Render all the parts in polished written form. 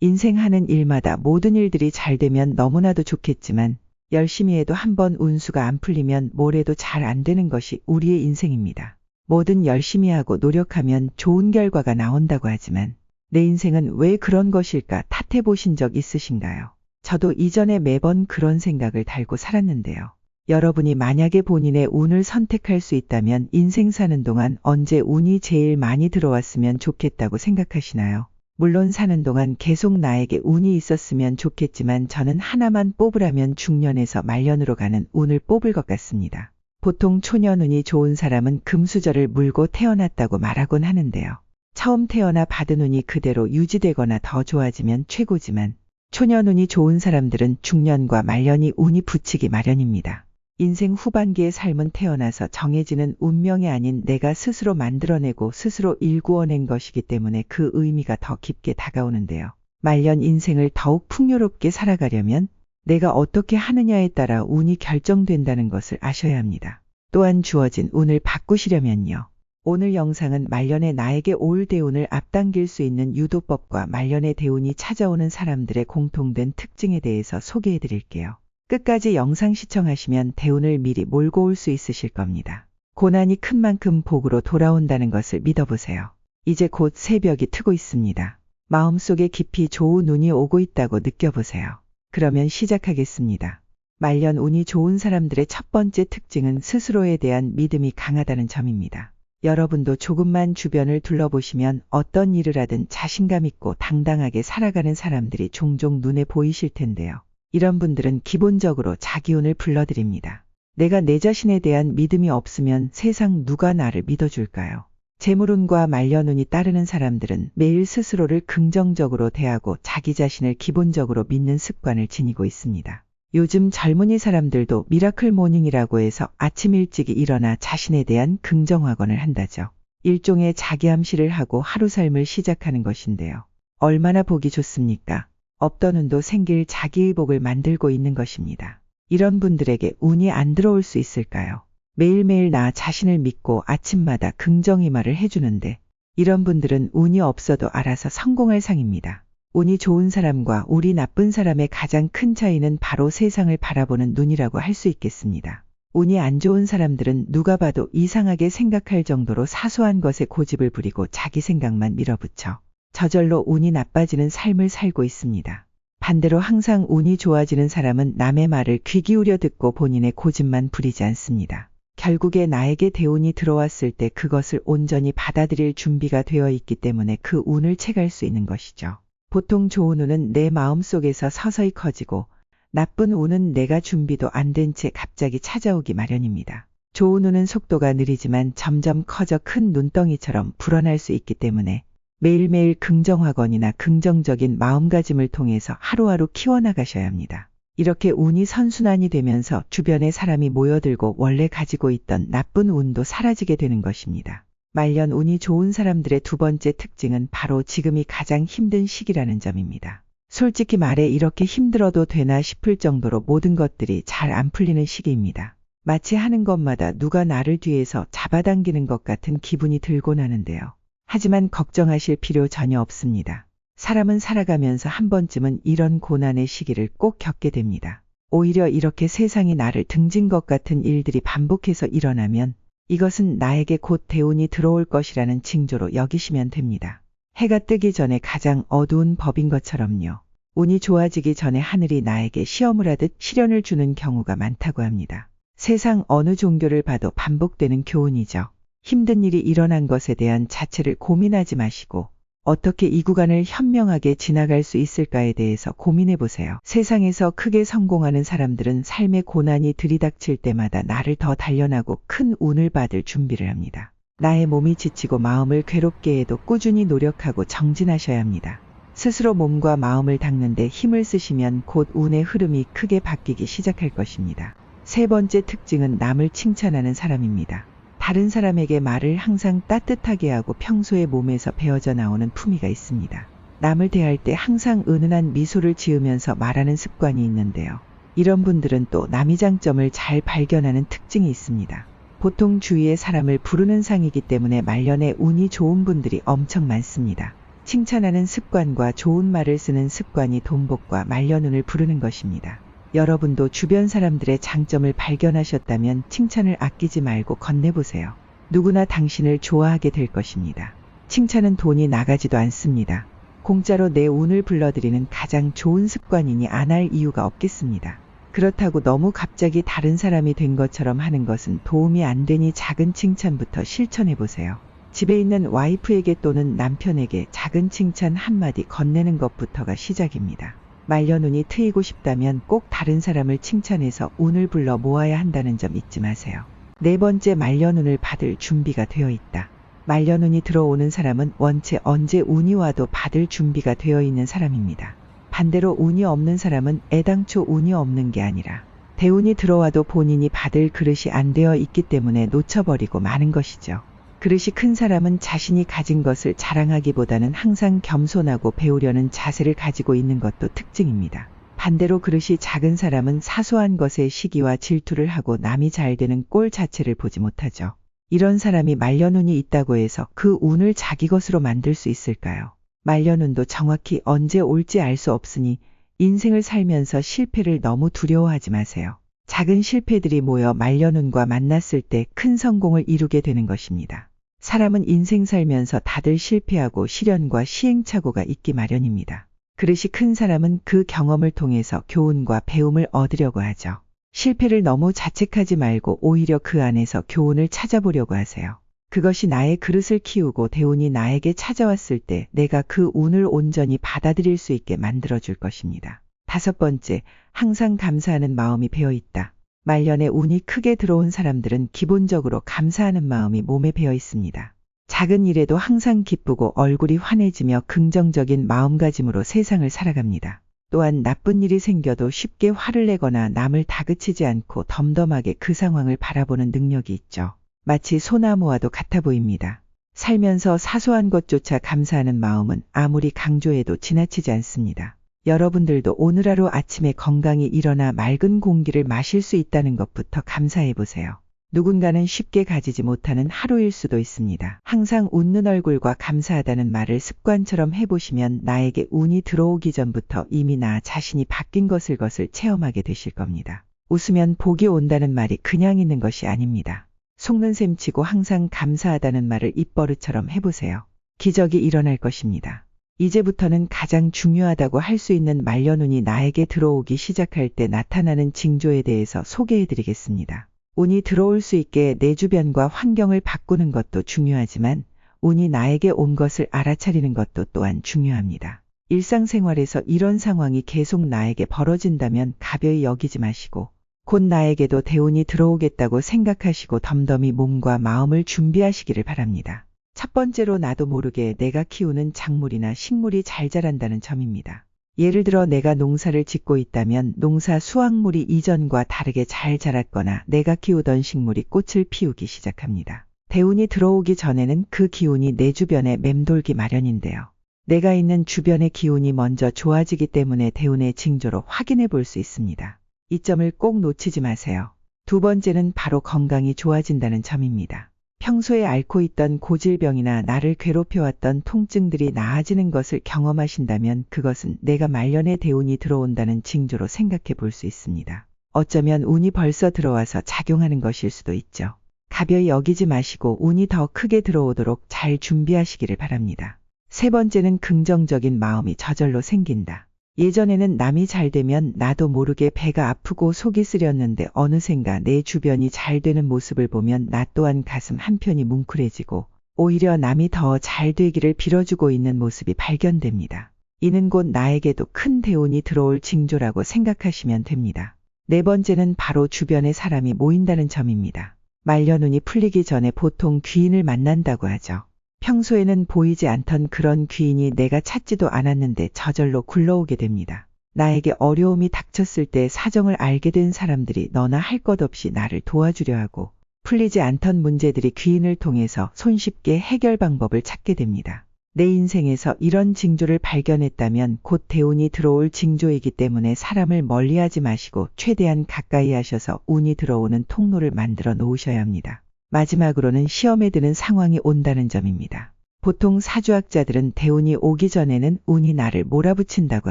인생 하는 일마다 모든 일들이 잘 되면 너무나도 좋겠지만 열심히 해도 한번 운수가 안 풀리면 뭘 해도 잘 안 되는 것이 우리의 인생입니다. 뭐든 열심히 하고 노력하면 좋은 결과가 나온다고 하지만 내 인생은 왜 그런 것일까 탓해 보신 적 있으신가요? 저도 이전에 매번 그런 생각을 달고 살았는데요. 여러분이 만약에 본인의 운을 선택할 수 있다면 인생 사는 동안 언제 운이 제일 많이 들어왔으면 좋겠다고 생각하시나요? 물론 사는 동안 계속 나에게 운이 있었으면 좋겠지만 저는 하나만 뽑으라면 중년에서 말년으로 가는 운을 뽑을 것 같습니다. 보통 초년운이 좋은 사람은 금수저를 물고 태어났다고 말하곤 하는데요. 처음 태어나 받은 운이 그대로 유지되거나 더 좋아지면 최고지만 초년운이 좋은 사람들은 중년과 말년이 운이 붙이기 마련입니다. 인생 후반기의 삶은 태어나서 정해지는 운명이 아닌 내가 스스로 만들어내고 스스로 일구어낸 것이기 때문에 그 의미가 더 깊게 다가오는데요. 말년 인생을 더욱 풍요롭게 살아가려면 내가 어떻게 하느냐에 따라 운이 결정된다는 것을 아셔야 합니다. 또한 주어진 운을 바꾸시려면요. 오늘 영상은 말년에 나에게 올 대운을 앞당길 수 있는 유도법과 말년의 대운이 찾아오는 사람들의 공통된 특징에 대해서 소개해 드릴게요. 끝까지 영상 시청하시면 대운을 미리 몰고 올 수 있으실 겁니다. 고난이 큰 만큼 복으로 돌아온다는 것을 믿어보세요. 이제 곧 새벽이 트고 있습니다. 마음속에 깊이 좋은 운이 오고 있다고 느껴보세요. 그러면 시작하겠습니다. 말년 운이 좋은 사람들의 첫 번째 특징은 스스로에 대한 믿음이 강하다는 점입니다. 여러분도 조금만 주변을 둘러보시면 어떤 일을 하든 자신감 있고 당당하게 살아가는 사람들이 종종 눈에 보이실 텐데요. 이런 분들은 기본적으로 자기 운을 불러드립니다. 내가 내 자신에 대한 믿음이 없으면 세상 누가 나를 믿어줄까요? 재물운과 말년운이 따르는 사람들은 매일 스스로를 긍정적으로 대하고 자기 자신을 기본적으로 믿는 습관을 지니고 있습니다. 요즘 젊은이 사람들도 미라클 모닝이라고 해서 아침 일찍이 일어나 자신에 대한 긍정확언을 한다죠. 일종의 자기암시를 하고 하루 삶을 시작하는 것인데요. 얼마나 보기 좋습니까? 없던 운도 생길 자기의 복을 만들고 있는 것입니다. 이런 분들에게 운이 안 들어올 수 있을까요? 매일매일 나 자신을 믿고 아침마다 긍정의 말을 해주는데 이런 분들은 운이 없어도 알아서 성공할 상입니다. 운이 좋은 사람과 우리 나쁜 사람의 가장 큰 차이는 바로 세상을 바라보는 눈이라고 할 수 있겠습니다. 운이 안 좋은 사람들은 누가 봐도 이상하게 생각할 정도로 사소한 것에 고집을 부리고 자기 생각만 밀어붙여 저절로 운이 나빠지는 삶을 살고 있습니다. 반대로 항상 운이 좋아지는 사람은 남의 말을 귀 기울여 듣고 본인의 고집만 부리지 않습니다. 결국에 나에게 대운이 들어왔을 때 그것을 온전히 받아들일 준비가 되어 있기 때문에 그 운을 채갈 수 있는 것이죠. 보통 좋은 운은 내 마음속에서 서서히 커지고 나쁜 운은 내가 준비도 안 된 채 갑자기 찾아오기 마련입니다. 좋은 운은 속도가 느리지만 점점 커져 큰 눈덩이처럼 불어날 수 있기 때문에 매일매일 긍정확언이나 긍정적인 마음가짐을 통해서 하루하루 키워나가셔야 합니다. 이렇게 운이 선순환이 되면서 주변에 사람이 모여들고 원래 가지고 있던 나쁜 운도 사라지게 되는 것입니다. 말년 운이 좋은 사람들의 두 번째 특징은 바로 지금이 가장 힘든 시기라는 점입니다. 솔직히 말해 이렇게 힘들어도 되나 싶을 정도로 모든 것들이 잘 안 풀리는 시기입니다. 마치 하는 것마다 누가 나를 뒤에서 잡아당기는 것 같은 기분이 들곤 하는데요. 하지만 걱정하실 필요 전혀 없습니다. 사람은 살아가면서 한 번쯤은 이런 고난의 시기를 꼭 겪게 됩니다. 오히려 이렇게 세상이 나를 등진 것 같은 일들이 반복해서 일어나면 이것은 나에게 곧 대운이 들어올 것이라는 징조로 여기시면 됩니다. 해가 뜨기 전에 가장 어두운 법인 것처럼요. 운이 좋아지기 전에 하늘이 나에게 시험을 하듯 시련을 주는 경우가 많다고 합니다. 세상 어느 종교를 봐도 반복되는 교훈이죠. 힘든 일이 일어난 것에 대한 자체를 고민하지 마시고 어떻게 이 구간을 현명하게 지나갈 수 있을까에 대해서 고민해 보세요. 세상에서 크게 성공하는 사람들은 삶의 고난이 들이닥칠 때마다 나를 더 단련하고 큰 운을 받을 준비를 합니다. 나의 몸이 지치고 마음을 괴롭게 해도 꾸준히 노력하고 정진하셔야 합니다. 스스로 몸과 마음을 닦는데 힘을 쓰시면 곧 운의 흐름이 크게 바뀌기 시작할 것입니다. 세 번째 특징은 남을 칭찬하는 사람입니다. 다른 사람에게 말을 항상 따뜻하게 하고 평소에 몸에서 배어져 나오는 품위가 있습니다. 남을 대할 때 항상 은은한 미소를 지으면서 말하는 습관이 있는데요. 이런 분들은 또 남의 장점을 잘 발견하는 특징이 있습니다. 보통 주위의 사람을 부르는 상이기 때문에 말년에 운이 좋은 분들이 엄청 많습니다. 칭찬하는 습관과 좋은 말을 쓰는 습관이 돈복과 말년운을 부르는 것입니다. 여러분도 주변 사람들의 장점을 발견하셨다면 칭찬을 아끼지 말고 건네보세요. 누구나 당신을 좋아하게 될 것입니다. 칭찬은 돈이 나가지도 않습니다. 공짜로 내 운을 불러들이는 가장 좋은 습관이니 안 할 이유가 없겠습니다. 그렇다고 너무 갑자기 다른 사람이 된 것처럼 하는 것은 도움이 안 되니 작은 칭찬부터 실천해보세요. 집에 있는 와이프에게 또는 남편에게 작은 칭찬 한마디 건네는 것부터가 시작입니다. 말년운이 트이고 싶다면 꼭 다른 사람을 칭찬해서 운을 불러 모아야 한다는 점 잊지 마세요. 네 번째, 말년운을 받을 준비가 되어 있다. 말년운이 들어오는 사람은 원체 언제 운이 와도 받을 준비가 되어 있는 사람입니다. 반대로 운이 없는 사람은 애당초 운이 없는 게 아니라 대운이 들어와도 본인이 받을 그릇이 안 되어 있기 때문에 놓쳐버리고 마는 것이죠. 그릇이 큰 사람은 자신이 가진 것을 자랑하기보다는 항상 겸손하고 배우려는 자세를 가지고 있는 것도 특징입니다. 반대로 그릇이 작은 사람은 사소한 것에 시기와 질투를 하고 남이 잘 되는 꼴 자체를 보지 못하죠. 이런 사람이 말년운이 있다고 해서 그 운을 자기 것으로 만들 수 있을까요? 말년운도 정확히 언제 올지 알 수 없으니 인생을 살면서 실패를 너무 두려워하지 마세요. 작은 실패들이 모여 말년운과 만났을 때 큰 성공을 이루게 되는 것입니다. 사람은 인생 살면서 다들 실패하고 시련과 시행착오가 있기 마련입니다. 그릇이 큰 사람은 그 경험을 통해서 교훈과 배움을 얻으려고 하죠. 실패를 너무 자책하지 말고 오히려 그 안에서 교훈을 찾아보려고 하세요. 그것이 나의 그릇을 키우고 대운이 나에게 찾아왔을 때 내가 그 운을 온전히 받아들일 수 있게 만들어줄 것입니다. 다섯 번째, 항상 감사하는 마음이 배어 있다. 말년에 운이 크게 들어온 사람들은 기본적으로 감사하는 마음이 몸에 배어 있습니다. 작은 일에도 항상 기쁘고 얼굴이 환해지며 긍정적인 마음가짐으로 세상을 살아갑니다. 또한 나쁜 일이 생겨도 쉽게 화를 내거나 남을 다그치지 않고 덤덤하게 그 상황을 바라보는 능력이 있죠. 마치 소나무와도 같아 보입니다. 살면서 사소한 것조차 감사하는 마음은 아무리 강조해도 지나치지 않습니다. 여러분들도 오늘 하루 아침에 건강히 일어나 맑은 공기를 마실 수 있다는 것부터 감사해 보세요. 누군가는 쉽게 가지지 못하는 하루일 수도 있습니다. 항상 웃는 얼굴과 감사하다는 말을 습관처럼 해보시면 나에게 운이 들어오기 전부터 이미 나 자신이 바뀐 것을 체험하게 되실 겁니다. 웃으면 복이 온다는 말이 그냥 있는 것이 아닙니다. 속는 셈 치고 항상 감사하다는 말을 입버릇처럼 해보세요. 기적이 일어날 것입니다. 이제부터는 가장 중요하다고 할 수 있는 말년운이 나에게 들어오기 시작할 때 나타나는 징조에 대해서 소개해드리겠습니다. 운이 들어올 수 있게 내 주변과 환경을 바꾸는 것도 중요하지만 운이 나에게 온 것을 알아차리는 것도 또한 중요합니다. 일상생활에서 이런 상황이 계속 나에게 벌어진다면 가벼이 여기지 마시고 곧 나에게도 대운이 들어오겠다고 생각하시고 덤덤히 몸과 마음을 준비하시기를 바랍니다. 첫 번째로 나도 모르게 내가 키우는 작물이나 식물이 잘 자란다는 점입니다. 예를 들어 내가 농사를 짓고 있다면 농사 수확물이 이전과 다르게 잘 자랐거나 내가 키우던 식물이 꽃을 피우기 시작합니다. 대운이 들어오기 전에는 그 기운이 내 주변에 맴돌기 마련인데요. 내가 있는 주변의 기운이 먼저 좋아지기 때문에 대운의 징조로 확인해 볼 수 있습니다. 이 점을 꼭 놓치지 마세요. 두 번째는 바로 건강이 좋아진다는 점입니다. 평소에 앓고 있던 고질병이나 나를 괴롭혀왔던 통증들이 나아지는 것을 경험하신다면 그것은 내가 말년에 대운이 들어온다는 징조로 생각해 볼 수 있습니다. 어쩌면 운이 벌써 들어와서 작용하는 것일 수도 있죠. 가벼이 여기지 마시고 운이 더 크게 들어오도록 잘 준비하시기를 바랍니다. 세 번째는 긍정적인 마음이 저절로 생긴다. 예전에는 남이 잘 되면 나도 모르게 배가 아프고 속이 쓰렸는데 어느샌가 내 주변이 잘 되는 모습을 보면 나 또한 가슴 한편이 뭉클해지고 오히려 남이 더 잘 되기를 빌어주고 있는 모습이 발견됩니다. 이는 곧 나에게도 큰 대운이 들어올 징조라고 생각하시면 됩니다. 네 번째는 바로 주변에 사람이 모인다는 점입니다. 말년운이 풀리기 전에 보통 귀인을 만난다고 하죠. 평소에는 보이지 않던 그런 귀인이 내가 찾지도 않았는데 저절로 굴러오게 됩니다. 나에게 어려움이 닥쳤을 때 사정을 알게 된 사람들이 너나 할 것 없이 나를 도와주려 하고 풀리지 않던 문제들이 귀인을 통해서 손쉽게 해결 방법을 찾게 됩니다. 내 인생에서 이런 징조를 발견했다면 곧 대운이 들어올 징조이기 때문에 사람을 멀리하지 마시고 최대한 가까이 하셔서 운이 들어오는 통로를 만들어 놓으셔야 합니다. 마지막으로는 시험에 드는 상황이 온다는 점입니다. 보통 사주학자들은 대운이 오기 전에는 운이 나를 몰아붙인다고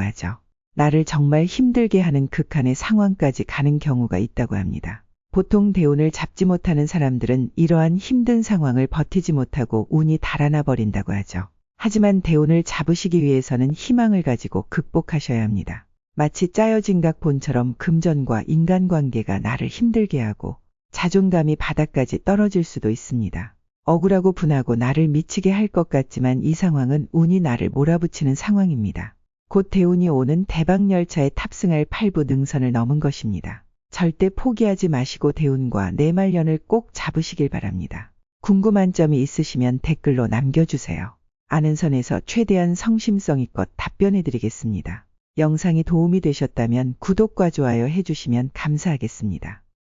하죠. 나를 정말 힘들게 하는 극한의 상황까지 가는 경우가 있다고 합니다. 보통 대운을 잡지 못하는 사람들은 이러한 힘든 상황을 버티지 못하고 운이 달아나 버린다고 하죠. 하지만 대운을 잡으시기 위해서는 희망을 가지고 극복하셔야 합니다. 마치 짜여진 각본처럼 금전과 인간관계가 나를 힘들게 하고 자존감이 바닥까지 떨어질 수도 있습니다. 억울하고 분하고 나를 미치게 할 것 같지만 이 상황은 운이 나를 몰아붙이는 상황입니다. 곧 대운이 오는 대박열차에 탑승할 8부 능선을 넘은 것입니다. 절대 포기하지 마시고 대운과 내말년을 꼭 잡으시길 바랍니다. 궁금한 점이 있으시면 댓글로 남겨주세요. 아는 선에서 최대한 성심성의껏 답변해드리겠습니다. 영상이 도움이 되셨다면 구독과 좋아요 해주시면 감사하겠습니다.